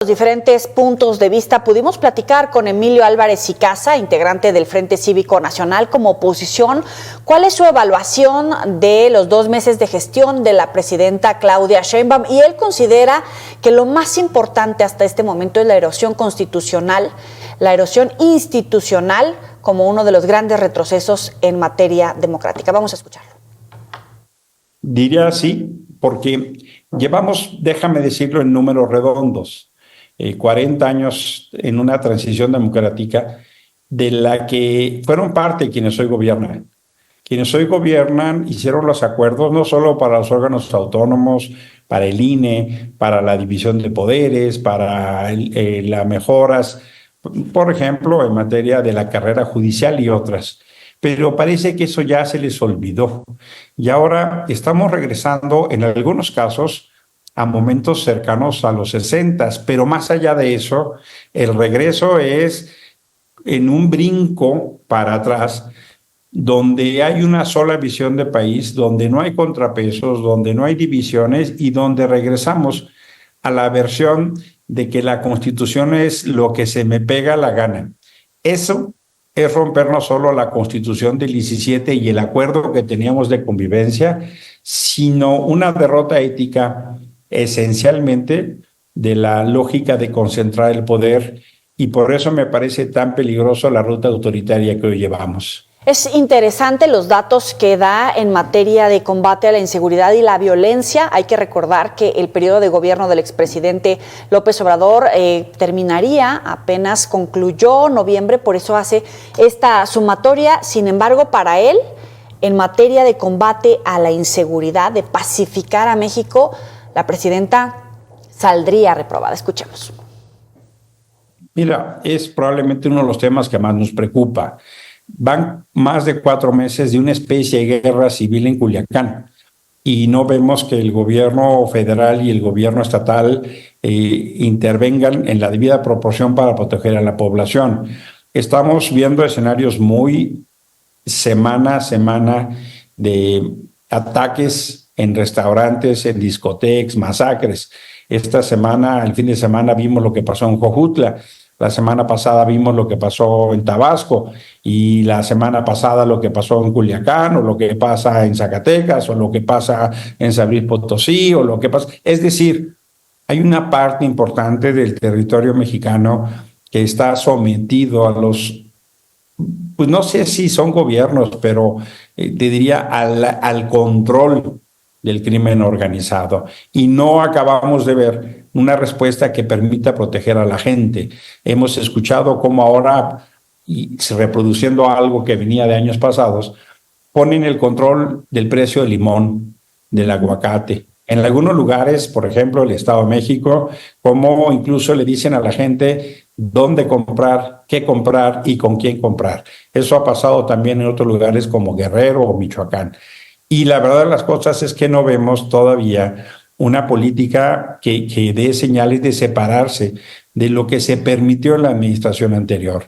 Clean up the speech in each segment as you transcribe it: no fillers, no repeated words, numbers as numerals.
Diferentes puntos de vista. Pudimos platicar con Emilio Álvarez y Casa, integrante del Frente Cívico Nacional como oposición. ¿Cuál es su evaluación de los 2 meses de gestión de la presidenta Claudia Sheinbaum? Y él considera que lo más importante hasta este momento es la erosión constitucional, la erosión institucional como uno de los grandes retrocesos en materia democrática. Vamos a escucharlo. Diría sí, porque llevamos, déjame decirlo en números redondos, 40 años en una transición democrática de la que fueron parte quienes hoy gobiernan. Quienes hoy gobiernan hicieron los acuerdos no solo para los órganos autónomos, para el INE, para la división de poderes, para las mejoras, por ejemplo, en materia de la carrera judicial y otras. Pero parece que eso ya se les olvidó. Y ahora estamos regresando, en algunos casos, a momentos cercanos a los 60, pero más allá de eso, el regreso es en un brinco para atrás, donde hay una sola visión de país, donde no hay contrapesos, donde no hay divisiones y donde regresamos a la versión de que la Constitución es lo que se me pega la gana. Eso es romper no solo la Constitución del 17 y el acuerdo que teníamos de convivencia, sino una derrota ética esencialmente de la lógica de concentrar el poder, y por eso me parece tan peligroso la ruta autoritaria que hoy llevamos. Es interesante los datos que da en materia de combate a la inseguridad y la violencia. Hay que recordar que el periodo de gobierno del expresidente López Obrador terminaría, apenas concluyó noviembre, por eso hace esta sumatoria. Sin embargo, para él, en materia de combate a la inseguridad, de pacificar a México, la presidenta saldría reprobada. Escuchemos. Mira, es probablemente uno de los temas que más nos preocupa. Van más de 4 meses de una especie de guerra civil en Culiacán y no vemos que el gobierno federal y el gobierno estatal intervengan en la debida proporción para proteger a la población. Estamos viendo escenarios muy semana a semana de ataques en restaurantes, en discotecas, masacres. Esta semana, el fin de semana, vimos lo que pasó en Jojutla. La semana pasada vimos lo que pasó en Tabasco y la semana pasada lo que pasó en Culiacán o lo que pasa en Zacatecas o lo que pasa en San Luis Potosí o lo que pasa. Es decir, hay una parte importante del territorio mexicano que está sometido a los, pues no sé si son gobiernos, pero te diría al control del crimen organizado, y no acabamos de ver una respuesta que permita proteger a la gente. Hemos escuchado cómo ahora, y reproduciendo algo que venía de años pasados, ponen el control del precio del limón, del aguacate. En algunos lugares, por ejemplo, el Estado de México, como incluso le dicen a la gente dónde comprar, qué comprar y con quién comprar. Eso ha pasado también en otros lugares como Guerrero o Michoacán. Y la verdad de las cosas es que no vemos todavía una política que dé señales de separarse de lo que se permitió en la administración anterior.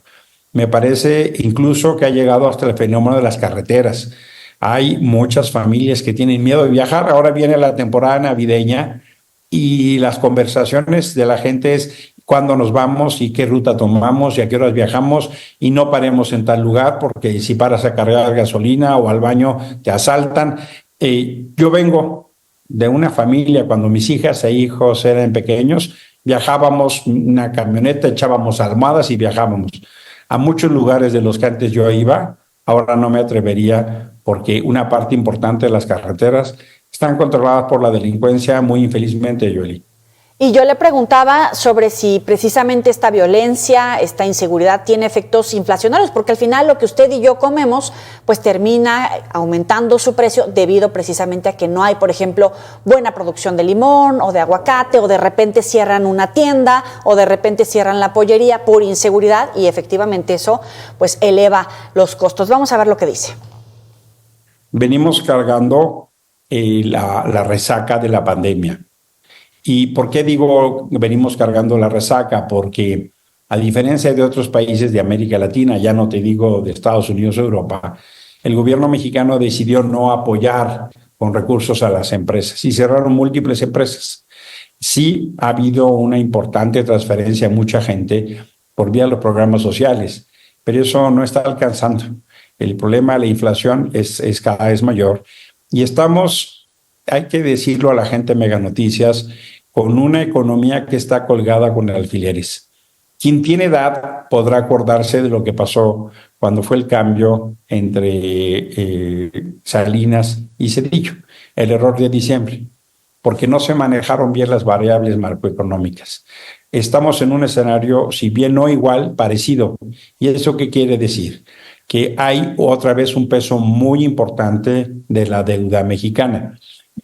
Me parece incluso que ha llegado hasta el fenómeno de las carreteras. Hay muchas familias que tienen miedo de viajar. Ahora viene la temporada navideña y las conversaciones de la gente es cuándo nos vamos y qué ruta tomamos y a qué horas viajamos, y no paremos en tal lugar porque si paras a cargar gasolina o al baño te asaltan. Yo vengo de una familia, cuando mis hijas e hijos eran pequeños, viajábamos en una camioneta, echábamos almohadas y viajábamos a muchos lugares de los que antes yo iba. Ahora no me atrevería porque una parte importante de las carreteras están controladas por la delincuencia, muy infelizmente, Yoli. Y yo le preguntaba sobre si precisamente esta violencia, esta inseguridad tiene efectos inflacionarios, porque al final lo que usted y yo comemos pues termina aumentando su precio debido precisamente a que no hay, por ejemplo, buena producción de limón o de aguacate, o de repente cierran una tienda o de repente cierran la pollería por inseguridad, y efectivamente eso pues eleva los costos. Vamos a ver lo que dice. Venimos cargando la resaca de la pandemia. ¿Y por qué digo venimos cargando la resaca? Porque a diferencia de otros países de América Latina, ya no te digo de Estados Unidos o Europa, el gobierno mexicano decidió no apoyar con recursos a las empresas y cerraron múltiples empresas. Sí ha habido una importante transferencia a mucha gente por vía de los programas sociales, pero eso no está alcanzando. El problema de la inflación es cada vez mayor y estamos, hay que decirlo a la gente de Mega Noticias, con una economía que está colgada con alfileres. Quien tiene edad podrá acordarse de lo que pasó cuando fue el cambio entre Salinas y Zedillo, el error de diciembre, porque no se manejaron bien las variables macroeconómicas. Estamos en un escenario, si bien no igual, parecido. ¿Y eso qué quiere decir? Que hay otra vez un peso muy importante de la deuda mexicana.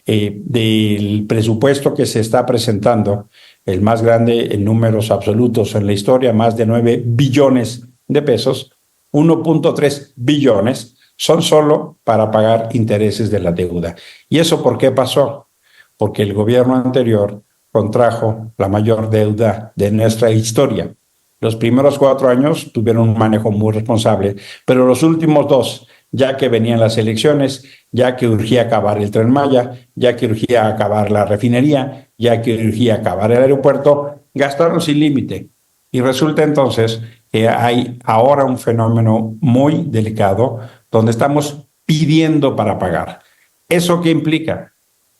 Del presupuesto que se está presentando, el más grande en números absolutos en la historia, más de 9 billones de pesos, 1.3 billones son solo para pagar intereses de la deuda. ¿Y eso por qué pasó? Porque el gobierno anterior contrajo la mayor deuda de nuestra historia. Los primeros 4 años tuvieron un manejo muy responsable, pero los últimos 2, ya que venían las elecciones, ya que urgía acabar el Tren Maya, ya que urgía acabar la refinería, ya que urgía acabar el aeropuerto, gastaron sin límite. Y resulta entonces que hay ahora un fenómeno muy delicado donde estamos pidiendo para pagar. ¿Eso qué implica?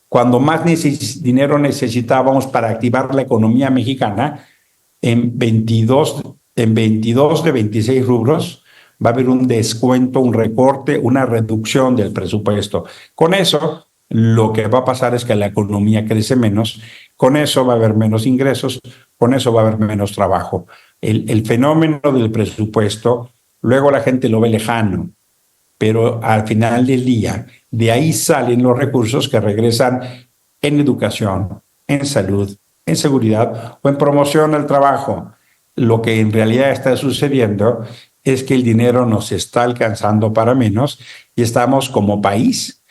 Cuando más dinero necesitábamos para activar la economía mexicana, en 22 de 26 rubros va a haber un descuento, un recorte, una reducción del presupuesto. Con eso, lo que va a pasar es que la economía crece menos, con eso va a haber menos ingresos, con eso va a haber menos trabajo. El fenómeno del presupuesto, luego la gente lo ve lejano, pero al final del día, de ahí salen los recursos que regresan en educación, en salud, en seguridad o en promoción al trabajo. Lo que en realidad está sucediendo es que el dinero nos está alcanzando para menos y estamos como país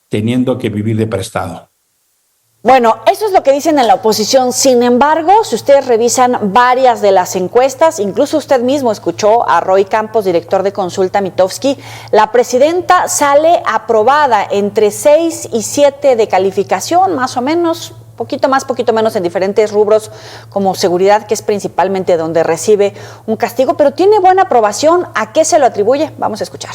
teniendo que vivir de prestado. Bueno, eso es lo que dicen en la oposición. Sin embargo, si ustedes revisan varias de las encuestas, incluso usted mismo escuchó a Roy Campos, director de Consulta Mitofsky, la presidenta sale aprobada entre 6 y 7 de calificación, más o menos, poquito más, poquito menos en diferentes rubros como seguridad, que es principalmente donde recibe un castigo, pero tiene buena aprobación. ¿A qué se lo atribuye? Vamos a escuchar.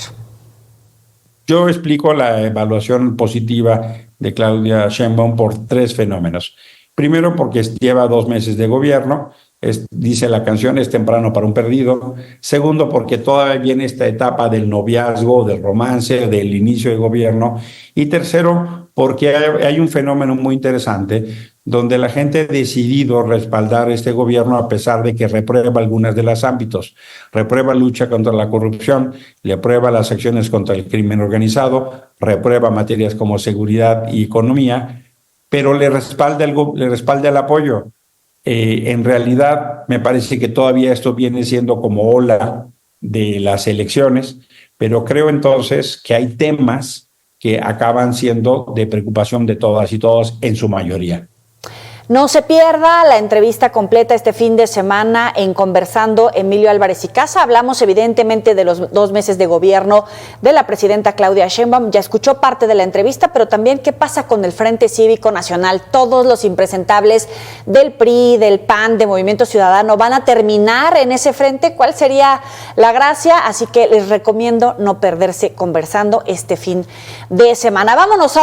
Yo explico la evaluación positiva de Claudia Sheinbaum por 3 fenómenos. Primero, porque lleva 2 meses de gobierno, dice la canción, es temprano para un perdido. Segundo, porque todavía viene esta etapa del noviazgo, del romance, del inicio de gobierno. Y tercero, porque hay un fenómeno muy interesante donde la gente ha decidido respaldar este gobierno a pesar de que reprueba algunas de los ámbitos. Reprueba lucha contra la corrupción, le aprueba las acciones contra el crimen organizado, reprueba materias como seguridad y economía, pero le respalda el apoyo. En realidad, me parece que todavía esto viene siendo como ola de las elecciones, pero creo entonces que hay temas que acaban siendo de preocupación de todas y todos en su mayoría. No se pierda la entrevista completa este fin de semana en Conversando Emilio Álvarez y Casa. Hablamos evidentemente de los 2 meses de gobierno de la presidenta Claudia Sheinbaum. Ya escuchó parte de la entrevista, pero también qué pasa con el Frente Cívico Nacional. Todos los impresentables del PRI, del PAN, de Movimiento Ciudadano van a terminar en ese frente. ¿Cuál sería la gracia? Así que les recomiendo no perderse Conversando este fin de semana. Vámonos a